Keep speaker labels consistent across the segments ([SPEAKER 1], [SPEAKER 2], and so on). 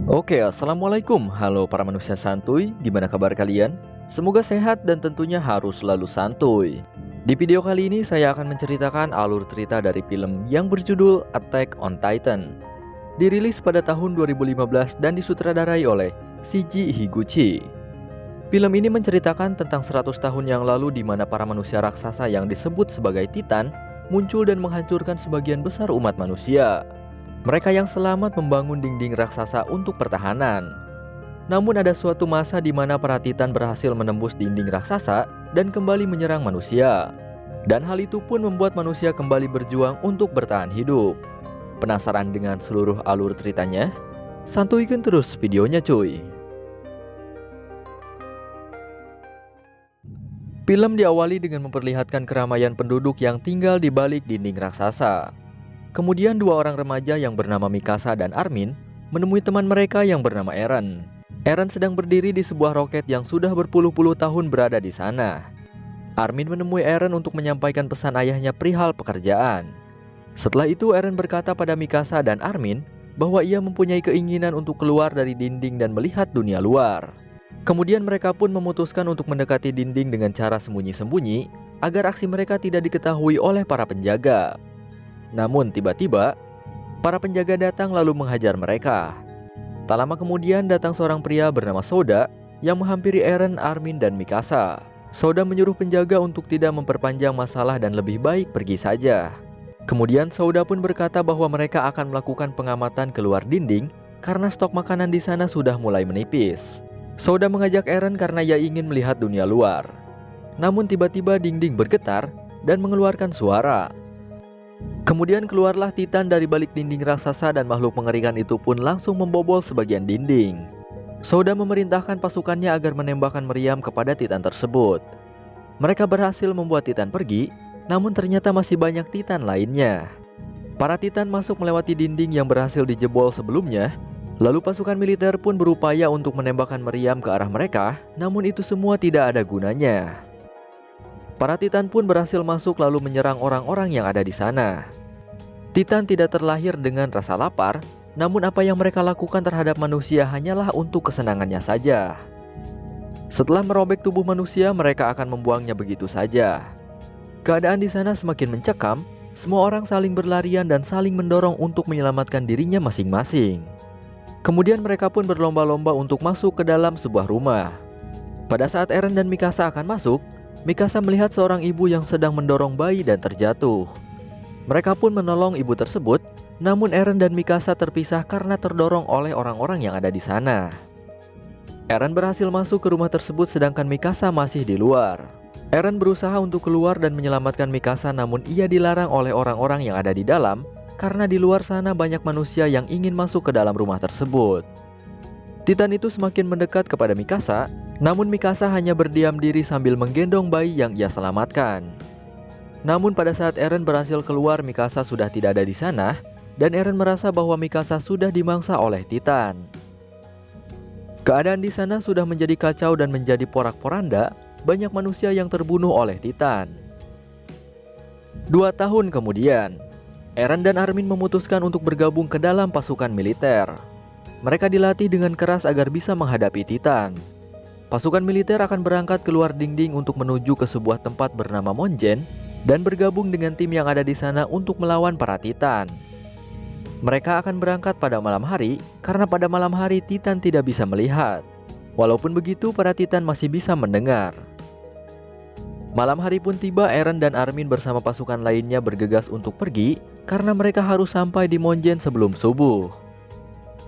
[SPEAKER 1] Oke, assalamualaikum. Halo para manusia santuy, gimana kabar kalian? Semoga sehat dan tentunya harus selalu santuy. Di video kali ini saya akan menceritakan alur cerita dari film yang berjudul Attack on Titan. Dirilis pada tahun 2015 dan disutradarai oleh Seiji Higuchi. Film ini menceritakan tentang 100 tahun yang lalu di mana para manusia raksasa yang disebut sebagai Titan muncul dan menghancurkan sebagian besar umat manusia. Mereka yang selamat membangun dinding raksasa untuk pertahanan. Namun ada suatu masa di mana para Titan berhasil menembus dinding raksasa dan kembali menyerang manusia. Dan hal itu pun membuat manusia kembali berjuang untuk bertahan hidup. Penasaran dengan seluruh alur ceritanya? Santuikan terus videonya cuy. Film diawali dengan memperlihatkan keramaian penduduk yang tinggal di balik dinding raksasa. Kemudian dua orang remaja yang bernama Mikasa dan Armin menemui teman mereka yang bernama Eren. Eren sedang berdiri di sebuah roket yang sudah berpuluh-puluh tahun berada di sana. Armin menemui Eren untuk menyampaikan pesan ayahnya perihal pekerjaan. Setelah itu Eren berkata pada Mikasa dan Armin bahwa ia mempunyai keinginan untuk keluar dari dinding dan melihat dunia luar. Kemudian mereka pun memutuskan untuk mendekati dinding dengan cara sembunyi-sembunyi agar aksi mereka tidak diketahui oleh para penjaga. Namun tiba-tiba, para penjaga datang lalu menghajar mereka. Tak lama kemudian datang seorang pria bernama Soda yang menghampiri Eren, Armin, dan Mikasa. Soda menyuruh penjaga untuk tidak memperpanjang masalah dan lebih baik pergi saja. Kemudian Soda pun berkata bahwa mereka akan melakukan pengamatan keluar dinding karena stok makanan di sana sudah mulai menipis. Soda mengajak Eren karena ia ingin melihat dunia luar. Namun tiba-tiba dinding bergetar dan mengeluarkan suara. Kemudian keluarlah Titan dari balik dinding raksasa dan makhluk mengerikan itu pun langsung membobol sebagian dinding. Soda memerintahkan pasukannya agar menembakkan meriam kepada Titan tersebut. Mereka berhasil membuat Titan pergi, namun ternyata masih banyak Titan lainnya. Para Titan masuk melewati dinding yang berhasil dijebol sebelumnya. Lalu pasukan militer pun berupaya untuk menembakkan meriam ke arah mereka, namun itu semua tidak ada gunanya. Para Titan pun berhasil masuk lalu menyerang orang-orang yang ada di sana. Titan tidak terlahir dengan rasa lapar, namun apa yang mereka lakukan terhadap manusia hanyalah untuk kesenangannya saja. Setelah merobek tubuh manusia, mereka akan membuangnya begitu saja. Keadaan di sana semakin mencekam, semua orang saling berlarian dan saling mendorong untuk menyelamatkan dirinya masing-masing. Kemudian mereka pun berlomba-lomba untuk masuk ke dalam sebuah rumah. Pada saat Eren dan Mikasa akan masuk, Mikasa melihat seorang ibu yang sedang mendorong bayi dan terjatuh. Mereka pun menolong ibu tersebut, namun Eren dan Mikasa terpisah karena terdorong oleh orang-orang yang ada di sana. Eren berhasil masuk ke rumah tersebut sedangkan Mikasa masih di luar. Eren berusaha untuk keluar dan menyelamatkan Mikasa, namun ia dilarang oleh orang-orang yang ada di dalam karena di luar sana banyak manusia yang ingin masuk ke dalam rumah tersebut. Titan itu semakin mendekat kepada Mikasa, namun Mikasa hanya berdiam diri sambil menggendong bayi yang ia selamatkan. Namun pada saat Eren berhasil keluar, Mikasa sudah tidak ada di sana, dan Eren merasa bahwa Mikasa sudah dimangsa oleh Titan. Keadaan di sana sudah menjadi kacau dan menjadi porak-poranda, banyak manusia yang terbunuh oleh Titan. 2 tahun kemudian, Eren dan Armin memutuskan untuk bergabung ke dalam pasukan militer. Mereka dilatih dengan keras agar bisa menghadapi Titan. Pasukan militer akan berangkat keluar dinding untuk menuju ke sebuah tempat bernama Monjen dan bergabung dengan tim yang ada di sana untuk melawan para Titan. Mereka akan berangkat pada malam hari karena pada malam hari Titan tidak bisa melihat. Walaupun begitu, para Titan masih bisa mendengar. Malam hari pun tiba, Eren dan Armin bersama pasukan lainnya bergegas untuk pergi karena mereka harus sampai di Monjen sebelum subuh.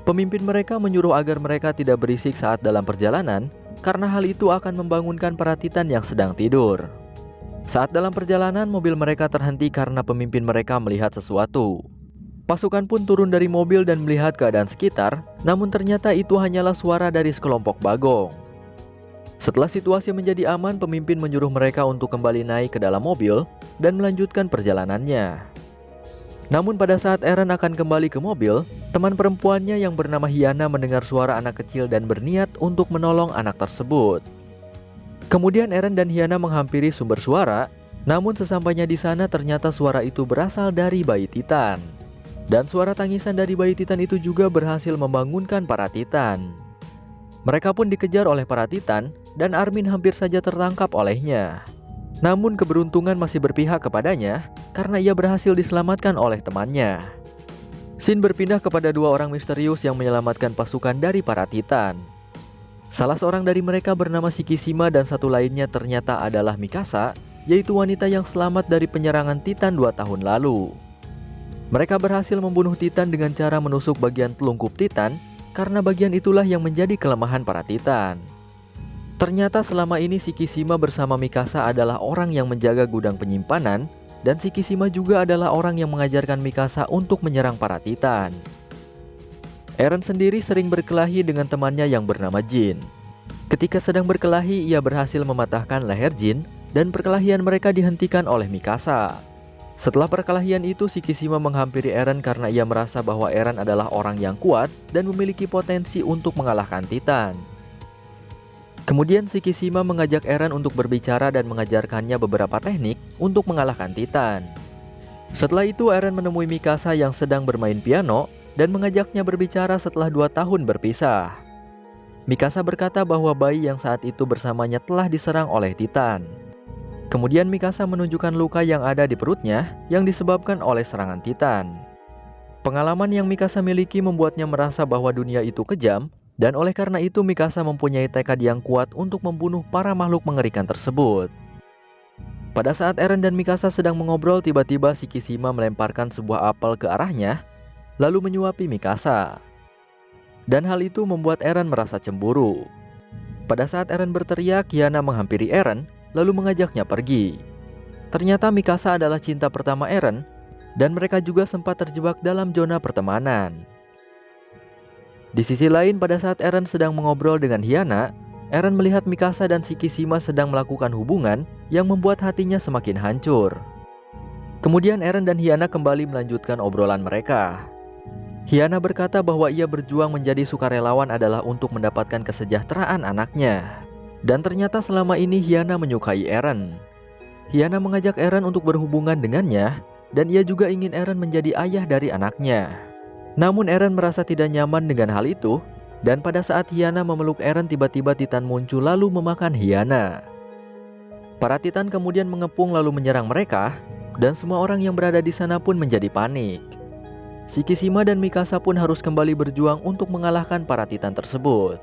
[SPEAKER 1] Pemimpin mereka menyuruh agar mereka tidak berisik saat dalam perjalanan karena hal itu akan membangunkan para Titan yang sedang tidur. Saat dalam perjalanan, mobil mereka terhenti karena pemimpin mereka melihat sesuatu. Pasukan pun turun dari mobil dan melihat keadaan sekitar, namun ternyata itu hanyalah suara dari sekelompok bagong. Setelah situasi menjadi aman, pemimpin menyuruh mereka untuk kembali naik ke dalam mobil dan melanjutkan perjalanannya. Namun pada saat Eren akan kembali ke mobil, teman perempuannya yang bernama Hyana mendengar suara anak kecil dan berniat untuk menolong anak tersebut. Kemudian Eren dan Hyana menghampiri sumber suara, namun sesampainya di sana ternyata suara itu berasal dari bayi Titan. Dan suara tangisan dari bayi Titan itu juga berhasil membangunkan para Titan. Mereka pun dikejar oleh para Titan dan Armin hampir saja tertangkap olehnya. Namun keberuntungan masih berpihak kepadanya karena ia berhasil diselamatkan oleh temannya. Scene berpindah kepada dua orang misterius yang menyelamatkan pasukan dari para Titan. Salah seorang dari mereka bernama Shikishima dan satu lainnya ternyata adalah Mikasa, yaitu wanita yang selamat dari penyerangan Titan 2 tahun lalu. Mereka berhasil membunuh Titan dengan cara menusuk bagian telungkup Titan karena bagian itulah yang menjadi kelemahan para Titan. Ternyata selama ini Shikishima bersama Mikasa adalah orang yang menjaga gudang penyimpanan dan Shikishima juga adalah orang yang mengajarkan Mikasa untuk menyerang para Titan. Eren sendiri sering berkelahi dengan temannya yang bernama Jin. Ketika sedang berkelahi, ia berhasil mematahkan leher Jin dan perkelahian mereka dihentikan oleh Mikasa. Setelah perkelahian itu, Shikishima menghampiri Eren karena ia merasa bahwa Eren adalah orang yang kuat dan memiliki potensi untuk mengalahkan Titan. Kemudian Shikishima mengajak Eren untuk berbicara dan mengajarkannya beberapa teknik untuk mengalahkan Titan. Setelah itu Eren menemui Mikasa yang sedang bermain piano dan mengajaknya berbicara setelah 2 tahun berpisah. Mikasa berkata bahwa bayi yang saat itu bersamanya telah diserang oleh Titan. Kemudian Mikasa menunjukkan luka yang ada di perutnya yang disebabkan oleh serangan Titan. Pengalaman yang Mikasa miliki membuatnya merasa bahwa dunia itu kejam. Dan oleh karena itu Mikasa mempunyai tekad yang kuat untuk membunuh para makhluk mengerikan tersebut. Pada saat Eren dan Mikasa sedang mengobrol, tiba-tiba Shikishima melemparkan sebuah apel ke arahnya, lalu menyuapi Mikasa. Dan hal itu membuat Eren merasa cemburu. Pada saat Eren berteriak, Hyana menghampiri Eren, lalu mengajaknya pergi. Ternyata Mikasa adalah cinta pertama Eren, dan mereka juga sempat terjebak dalam zona pertemanan. Di sisi lain, pada saat Eren sedang mengobrol dengan Hyana, Eren melihat Mikasa dan Shikishima sedang melakukan hubungan yang membuat hatinya semakin hancur. Kemudian Eren dan Hyana kembali melanjutkan obrolan mereka. Hyana berkata bahwa ia berjuang menjadi sukarelawan adalah untuk mendapatkan kesejahteraan anaknya. Dan ternyata selama ini Hyana menyukai Eren. Hyana mengajak Eren untuk berhubungan dengannya, dan ia juga ingin Eren menjadi ayah dari anaknya. Namun Eren merasa tidak nyaman dengan hal itu, dan pada saat Hyana memeluk Eren, tiba-tiba Titan muncul lalu memakan Hyana. Para Titan kemudian mengepung lalu menyerang mereka, dan semua orang yang berada di sana pun menjadi panik. Shikishima dan Mikasa pun harus kembali berjuang untuk mengalahkan para Titan tersebut.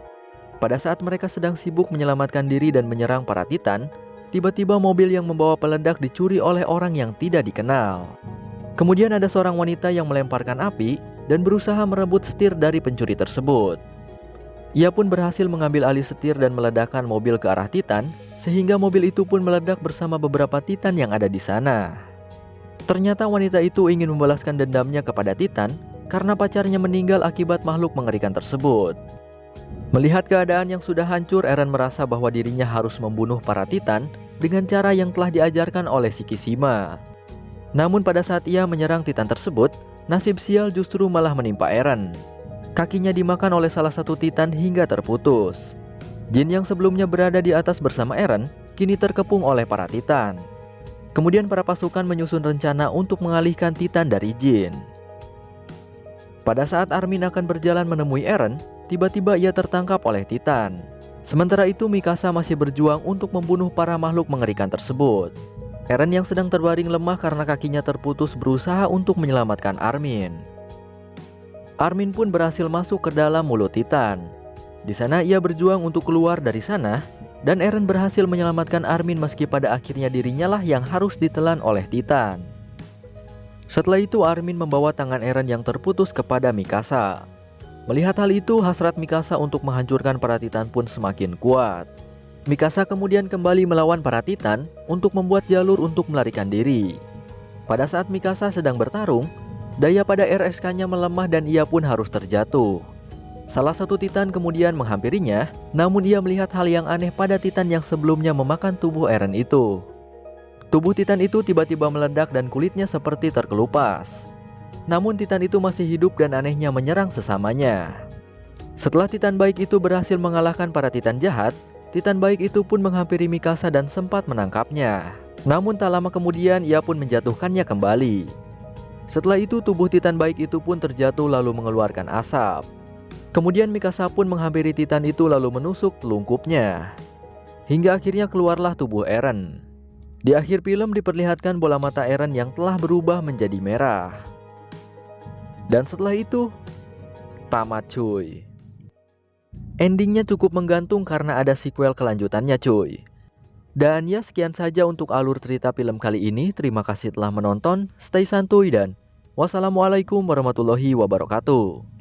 [SPEAKER 1] Pada saat mereka sedang sibuk menyelamatkan diri dan menyerang para Titan, tiba-tiba mobil yang membawa peledak dicuri oleh orang yang tidak dikenal. Kemudian ada seorang wanita yang melemparkan api dan berusaha merebut setir dari pencuri tersebut. Ia pun berhasil mengambil alih setir dan meledakkan mobil ke arah Titan, sehingga mobil itu pun meledak bersama beberapa Titan yang ada di sana. Ternyata wanita itu ingin membalaskan dendamnya kepada Titan karena pacarnya meninggal akibat makhluk mengerikan tersebut. Melihat keadaan yang sudah hancur, Eren merasa bahwa dirinya harus membunuh para Titan dengan cara yang telah diajarkan oleh Shikishima. Namun pada saat ia menyerang Titan tersebut, nasib sial justru malah menimpa Eren. Kakinya dimakan oleh salah satu Titan hingga terputus. Jin yang sebelumnya berada di atas bersama Eren, kini terkepung oleh para Titan. Kemudian para pasukan menyusun rencana untuk mengalihkan Titan dari Jin. Pada saat Armin akan berjalan menemui Eren, tiba-tiba ia tertangkap oleh Titan. Sementara itu Mikasa masih berjuang untuk membunuh para makhluk mengerikan tersebut. Eren yang sedang terbaring lemah karena kakinya terputus berusaha untuk menyelamatkan Armin. Armin pun berhasil masuk ke dalam mulut Titan. Di sana ia berjuang untuk keluar dari sana, dan Eren berhasil menyelamatkan Armin meski pada akhirnya dirinya lah yang harus ditelan oleh Titan. Setelah itu Armin membawa tangan Eren yang terputus kepada Mikasa. Melihat hal itu, hasrat Mikasa untuk menghancurkan para Titan pun semakin kuat. Mikasa kemudian kembali melawan para Titan untuk membuat jalur untuk melarikan diri. Pada saat Mikasa sedang bertarung, daya pada RSK-nya melemah dan ia pun harus terjatuh. Salah satu Titan kemudian menghampirinya, namun ia melihat hal yang aneh pada Titan yang sebelumnya memakan tubuh Eren itu. Tubuh Titan itu tiba-tiba meledak dan kulitnya seperti terkelupas. Namun Titan itu masih hidup dan anehnya menyerang sesamanya. Setelah Titan baik itu berhasil mengalahkan para Titan jahat, Titan baik itu pun menghampiri Mikasa dan sempat menangkapnya. Namun tak lama kemudian ia pun menjatuhkannya kembali. Setelah itu tubuh Titan baik itu pun terjatuh lalu mengeluarkan asap. Kemudian Mikasa pun menghampiri Titan itu lalu menusuk telungkupnya. Hingga akhirnya keluarlah tubuh Eren. Di akhir film diperlihatkan bola mata Eren yang telah berubah menjadi merah. Dan setelah itu, tamat cuy. Endingnya cukup menggantung karena ada sequel kelanjutannya cuy. Dan ya sekian saja untuk alur cerita film kali ini. Terima kasih telah menonton, stay santuy dan wassalamualaikum warahmatullahi wabarakatuh.